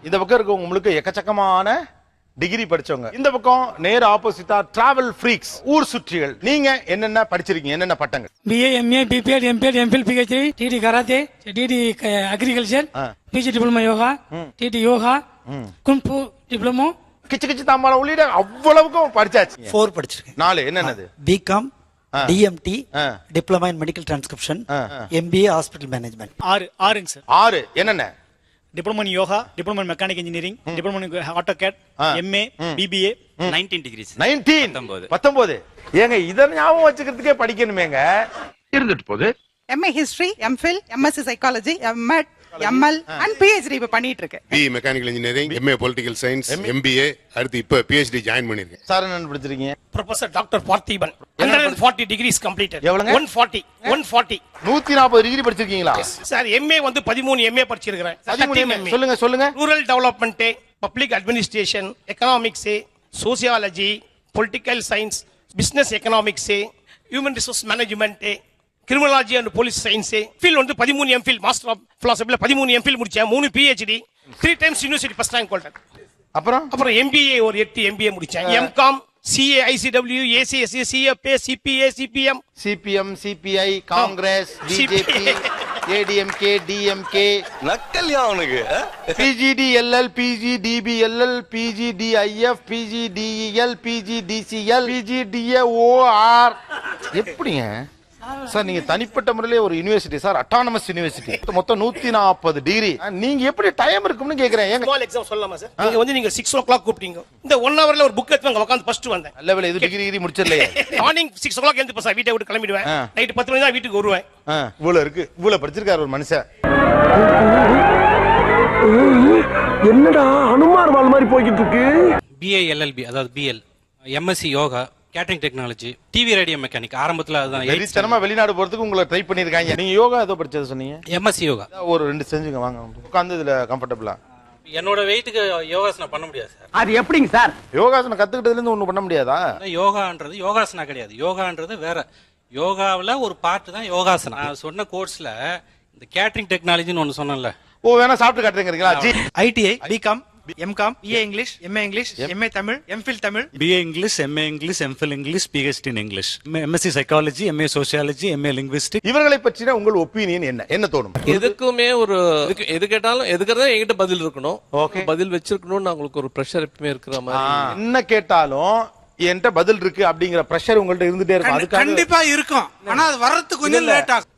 இந்த பக்கம் இருக்கவங்க உங்களுக்கு எக்கச்சக்கமான டிகிரி படிச்சவங்க. இந்த பக்கம் நேர் ஆப்போசிட்டா டிராவல் ஃப்ரீக்ஸ், ஊர் சுற்றிகள். நீங்க என்னென்ன படிச்சிருக்கீங்க, என்னென்ன பட்டங்கள்? BA, MA, BPEd, MPEd, MPhil, PhD, TD Karate, TD Agriculture, PG Diploma Yoga, TD Yoga, Kung Fu Diploma. கிச்சு கிச்சு தாம்பாள உள்ளிட அவ்வளவுக்கும் படிச்சாச்சு. 4 படிச்சிருக்கேன். 4 என்னன்னது? BCom, DMT, Diploma in Medical Transcription, MBA Hospital Management. 6 sir. 6 என்னென்ன? Diploma in yoga, diploma in mechanic engineering, diploma in AutoCAD, MA, BBA. 19 degrees. 19. ஏங்க இத ஞாபகம் வச்சுக்கிறதுக்கே படிக்கணுமேங்க. இருந்துட்டு போகுது. MA History, MPhil, MSc Psychology, MAD, ML and PhD இப்ப பண்ணிட்டு இருக்கேன். BE mechanical engineering, MA political science, MBA, அடுத்து இப்ப PhD ஜாயின் பண்ணிருக்கேன். சார் என்ன படிச்சிருக்கீங்க? Professor doctor Parthiban. 140 degrees completed. எவ்வளவுங்க? 140. 140 degree படிச்சிருக்கீங்களா? சார் MA வந்து 13 MA படிச்சிருக்கேன். 13 சொல்லுங்க. Rural development, public administration, economics, sociology, political science, business economics, human resource management, criminology and police science. Fill வந்து 13 MPhil, மாஸ்டர் ஆஃப் பிலாசபில 13 MPhil முடிச்சேன். 3 PhD, 3 times university first rank holder. அப்புறம் MBA ஒரு 8 MBA முடிச்சேன். MCom, CA, ICW, ACSC, CFA, CPA, CPM, CPI, Congress, BJP, ADMK, DMK, நக்கல்யா அவனுக்கு. PGDLL, PGDBLL, PGDIF, PGDEL, PGDCL, PGDAOR. எப்படிங்க sir நீங்க தனிப்பட்ட முறையிலே ஒரு யுனிவர்சிட்டி சார், அட்டானமஸ் யுனிவர்சிட்டி, மொத்தம் 140 டிகிரி. நீங்க எப்படி டைம் இருக்கும்னு கேக்குறேன். ஸ்மால் எக்ஸாம் சொல்லலாமா சார்? நீங்க 6 o'clock கூப்பிட்டீங்க. இந்த 1 hourல ஒரு புக் எடுத்து உட்கார்ந்து ஃபர்ஸ்ட் வந்தேன். லெவல் இது டிகிரி முடிச்சிரலையே. மார்னிங் 6 o'clock எழுந்து பசா வீட்டை விட்டு கிளம்பிடுவேன். நைட் 10 மணி தான் வீட்டுக்கு வருவேன். இவ்வளவு இருக்கு, இவ்வளவு படிச்சிருக்காரு ஒரு மனுஷன். என்னடா அனுமார் வால் மாதிரி போய்கிட்டு இருக்கு. BA LLB அதாவது BL, MSc yoga, catering technology, TV radio mechanic. ஆரம்பத்துல அதுதான் வெறித்தனமா வெளிநாடு போறதுக்கு உங்களை ட்ரை பண்ணிருக்காங்க. நீங்க யோகா ஏதோ படிச்சது சொன்னீங்க? MSc யோகா. ஒரு 2 செஞ்சுங்க வாங்க, உட்கார்ந்து இதுல கம்ஃபர்ட்டபிளா. என்னோட வெயிட்டுக்கு யோகாசனம் பண்ண முடியாது சார். அது எப்படிங்க சார்? யோகாசனம் கத்துக்கிட்டதுல இருந்து ஒண்ணும் பண்ண முடியாதா? யோகான்றது யோகாசனா கிடையாது. யோகான்றது வேற. யோகாவுல ஒரு பார்ட் தான் யோகாசனம். நான் சொன்ன கோர்ஸ்ல இந்த கேட்டரிங் டெக்னாலஜின்னு ஒன்னு சொன்னேன்ல. ஓ வேணா சாப்பிட்டு காட்டுறீங்களா? ITI, BCom, MCom, BA English, MA English, MA Tamil, MPhil Tamil, BA English, MA English, MPhil English, PhD in English, MSc Psychology, MA Sociology, MA Linguistics. இவர்களை பற்றின உங்கள் ஒப்பீனியன் என்ன தோணும்? எதுக்குமே ஒரு எது கேட்டாலும் எதுக்குறதா என்கிட்ட பதில் இருக்கணும். பதில் வச்சிருக்கணும்னு உங்களுக்கு ஒரு பிரஷர் எப்பவுமே இருக்கிற மாதிரி. என்ன கேட்டாலும் என்கிட்ட பதில் இருக்கு அப்படிங்கிற பிரஷர் உங்கள்ட்ட இருந்துட்டே இருக்கும். அது கண்டிப்பா இருக்கும். ஆனா அது வர்றதுக்கு கொஞ்சம் லேட் ஆகும்.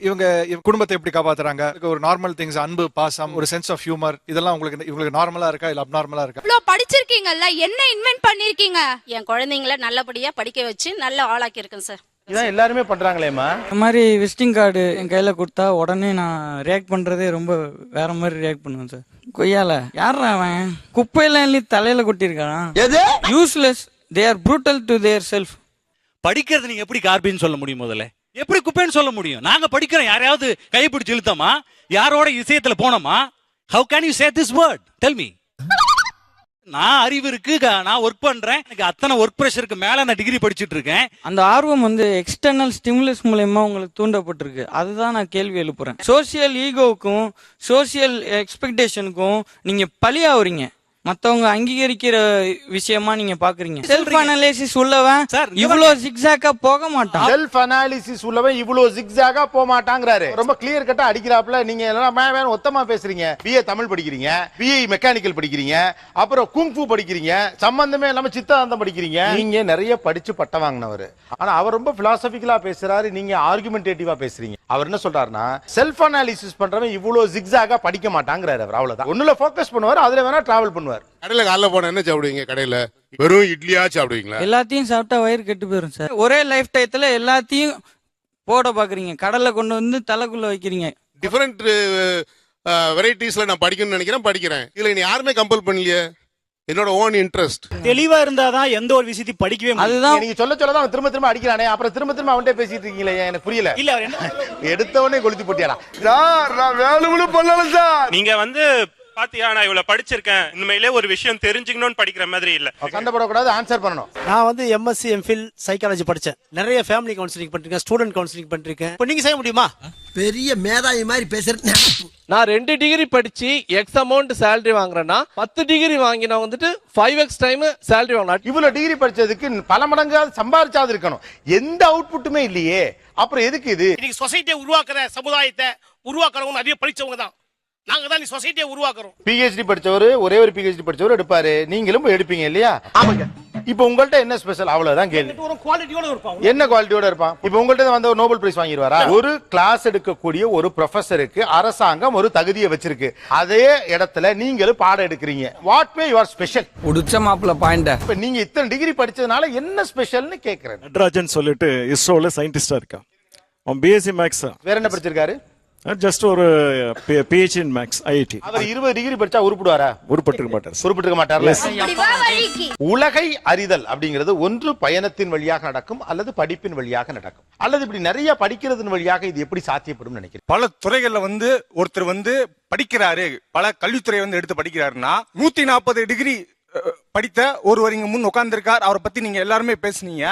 இவங்க குடும்பத்தை எப்படி காப்பாத்துறாங்க, ஒரு நார்மல் திங்ஸ், அன்பு, பாசம், ஒரு சென்ஸ் ஆஃப் ஹியூமர், இதெல்லாம் உங்களுக்கு நார்மலா இருக்கா இல்ல அப்நார்மலா இருக்கா? இவ்ளோ படிச்சிருக்கீங்கல்ல, என்ன இன்வென்ட் பண்ணிருக்கீங்க? என் குழந்தைங்களை நல்லபடியா படிக்க வச்சு நல்ல ஆளாக்கி இருக்கேன் சார். இதான் எல்லாருமே பண்றாங்களேமா. இந்த மாதிரி விசிட்டிங் கார்டு என் கையில கொடுத்தா உடனே நான் ரியாக்ட் பண்றதே ரொம்ப வேற மாதிரி ரியாக்ட் பண்ணுவேன் சார். கொய்யால யாரா அவன் குப்பையெல்லாம் எள்ளி தலையில கொட்டிருக்கான். Useless. They are brutal to their self. படிக்கிறது நீங்க எப்படி கார்பின்னு சொல்ல முடியும்? முதல்ல எப்படி குப்பைன்னு சொல்ல முடியும்? நாங்க படிக்கிறோம். யாரையாவது கைப்பிடிச்சு இழுத்தோமா? யாரோட விஷயத்துல போனோமா? How can you say this word? Tell me. நான் அறிவு இருக்கு, நான் ஒர்க் பண்றேன், எனக்கு அத்தனை ஒர்க் பிரஷருக்கு மேல நான் டிகிரி படிச்சுட்டு இருக்கேன். அந்த ஆர்வம் வந்து எக்ஸ்டர்னல் ஸ்டிமுலஸ் மூலமா உங்களுக்கு தூண்டப்பட்டிருக்கு. அதுதான் நான் கேள்வி எழுப்புறேன். சோசியல் ஈகோவுக்கும் சோசியல் எக்ஸ்பெக்டேஷனுக்கும் நீங்க பலியாவறீங்க. மத்தவங்க அங்கீகரிக்கிற விஷயமா நீங்க பாக்குறீங்க. செல்ஃப் அனாலிசிஸ் உள்ளவன் இவ்வளவு ஜிக்ஸாக்கா போக மாட்டான். செல்ஃப் அனாலிசிஸ் உள்ளவன் இவ்வளவு ஜிக்ஸாக்கா போக மாட்டாங்கறாரு. ரொம்ப கிளியர் கட்டா அடிக்கிறாப்ல. நீங்க எல்லாம் ஒத்தமா பேசுறீங்க. BA தமிழ் படிக்கிறீங்க, BE மெக்கானிக்கல் படிக்கிறீங்க, அப்புறம் குங்ஃபு படிக்கிறீங்க, சம்பந்தமே இல்லாம சித்தாந்தம் படிக்கிறீங்க. நீங்க நிறைய படிச்சு பட்டம் வாங்கினவர். ஆனா அவர் ரொம்ப பிலாசபிக்கலா பேசுறாரு, நீங்க ஆர்குமெண்டேட்டிவா பேசுறீங்க. அவர் என்ன சொல்றாருன்னா செல்ஃப் அனாலிசிஸ் பண்றவன் இவ்வளவு ஜிக்ஸாக்கா படிக்க மாட்டாங்கறாரு. அவர் அவ்வளவுதான். ஒண்ணுல ஃபோக்கஸ் பண்ணுவார், அதுல வேணா டிராவல் பண்ணுவார். கடையில காலைல போனா என்ன சாப்பிடுவீங்க? கடையில வெறும் இட்லியா சாப்பிடுவீங்களா? எல்லாத்தையும் சாப்பிட்டா வயிறு கெட்டு போயிரும் சார். ஒரே லைஃப் டயத்துல எல்லாத்தையும் போட பாக்குறீங்க. கடல்ல கொண்டு வந்து தலைக்குள்ள வைக்கிறீங்க. டிஃபரெண்ட் வெரைட்டிஸ்ல நான் படிக்கணும்னு நினைக்கிறேன், படிக்கிறேன். இதுல நீ யாருமே கம்பல் பண்ணலையே. என்னோட ஓன் இன்ட்ரெஸ்ட். தெளிவா இருந்தாதான் எந்த ஒரு விஷயத்தையும் படிக்கவே முடியும். அதுதான் நீங்க சொல்ல அவன் திரும்ப அடிக்கிறானே, அப்புறம் திரும்ப அவன்கிட்ட பேசிட்டு இருக்கீங்களே, எனக்கு புரியல. இல்ல அவர் என்ன எடுத்தவனே கொளுத்தி போட்டியாடா. சார் நான் வேணும்னு பண்ணல சார். நீங்க வந்து பாத்தியா நான் இவ்வளவு படிச்சிருக்கேன் உண்மையிலே ஒரு விஷயம் தெரிஞ்சுக்கணும்னு படிக்கிற மாதிரி இல்ல. சண்டை போடக்கூடாது, ஆன்சர் பண்ணணும். நான் வந்து எம்எஸ்சி எம்ஃபில் சைக்காலஜி படிச்சேன். நிறைய ஃபேமிலி கவுன்சிலிங் பண்ணிருக்கேன், ஸ்டூடெண்ட் கவுன்சிலிங் பண்ணிருக்கேன். இப்போ நீங்க செய்ய முடியுமா? பெரிய மேதாவி மாதிரி பேசுறது. நான் 2 டிகிரி படிச்சு எக்ஸ் அமௌண்ட் சேலரி வாங்குறேன்னா 10 டிகிரி வாங்கினா வந்துட்டு 5x டைம் சேலரி வாங்கலாம். இவ்வளவு டிகிரி படிச்சதுக்கு பல மடங்காவது சம்பாதிச்சாது இருக்கணும். எந்த அவுட்புட்டுமே இல்லையே, அப்புறம் எதுக்கு இது? இன்னைக்கு சொசைட்டியை உருவாக்குற சமுதாயத்தை உருவாக்குறவங்க நிறைய படிச்சவங்க தான். நாங்க தான் இந்த சொசைட்டியை உருவாக்குறோம். பிஹெச்டி படிச்சவர், ஒரே ஒரு பிஹெச்டி படிச்சவர் எடுப்பாரு, நீங்களும் போய் எடுப்பீங்க இல்லையா? ஆமாங்க. இப்போ உங்கள்ட்ட என்ன ஸ்பெஷல்? அவ்வளவுதான் கேள்வி. ஒரு குவாலிட்டியோட இருப்பாங்க. என்ன குவாலிட்டியோட இருப்பான்? இப்போ உங்கள்ட்ட வந்து ஒரு நோபல் பிரைஸ் வாங்கிடுவாரா? ஒரு கிளாஸ் எடுக்கக்கூடிய ஒரு ப்ரொஃபஸருக்கு அரசாங்கம் ஒரு தகுதியை வச்சிருக்கு. அதே இடத்துல நீங்களும் பாடம் எடுக்கிறீங்க. What may your special? உடிச்ச மாப்பிள்ள பாயிண்ட். இப்ப நீங்க இத்தனை டிகிரி படிச்சதுனால என்ன ஸ்பெஷல்னு கேக்குறேன். நடராஜன் சொல்லிட்டு இஸ்ரோல சயின்டிஸ்டா இருக்கான். அவன் பிஎஸ்சி மேக்ஸ். வேற என்ன படிச்சிருக்காரு? ஜஸ்ட் ஒரு பிஹெச்டி இன் மேக்ஸ் ஐஐடி. அவர் 20 டிகிரி படிச்சா உருப்படுவாரா? உருப்பட்டிருக்க மாட்டார். உருப்பட்டிருக்க மாட்டார்ல. உலகை அறிதல் அப்படிங்கிறது ஒன்று பயணத்தின் வழியாக நடக்கும், அல்லது படிப்பின் வழியாக நடக்கும், அல்லது இப்படி நிறைய படிக்கிறதன் வழியாக இது எப்படி சாத்தியப்படும் நினைக்கிறேன். பல துறைகள்ல வந்து ஒருத்தர் வந்து படிக்கிறாரு, பல கல்வித்துறை வந்து எடுத்து படிக்கிறாருன்னா 140 டிகிரி படித்த ஒருவர் இங்க முன் உட்கார்ந்திருக்கார். அவரை பத்தி நீங்க எல்லாருமே பேசுனீங்க.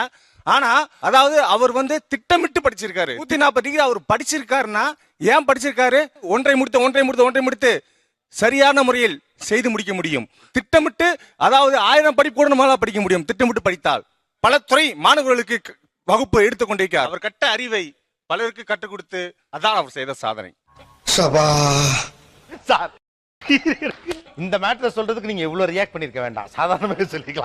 ஆனா அதாவது அவர் வந்து திட்டமிட்டு படிச்சிருக்காரு. 140 டிகிரி அவர் படிச்சிருக்காருன்னா ஏன் படிச்சிருக்காரு? ஒன்றை முடித்து சரியான முறையில் செய்து முடிக்க முடியும். திட்டமிட்டு, அதாவது 1000 படிப்பு கூட நம்மளால படிக்க முடியும் திட்டமிட்டு படித்தால். பல துறை மாணவர்களுக்கு வகுப்பு எடுத்துக்கொண்டிருக்கார். அவர் கட்ட அறிவை பலருக்கு கற்றுக் கொடுத்து, அதான் அவர் செய்த சாதனை. சார், இந்த மேட்டரை சொல்றதுக்கு நீங்க இவ்வளவு ரியாக்ட் பண்ணிருக்க வேண்டாம், சாதாரணமாக சொல்லிக்கலாம்.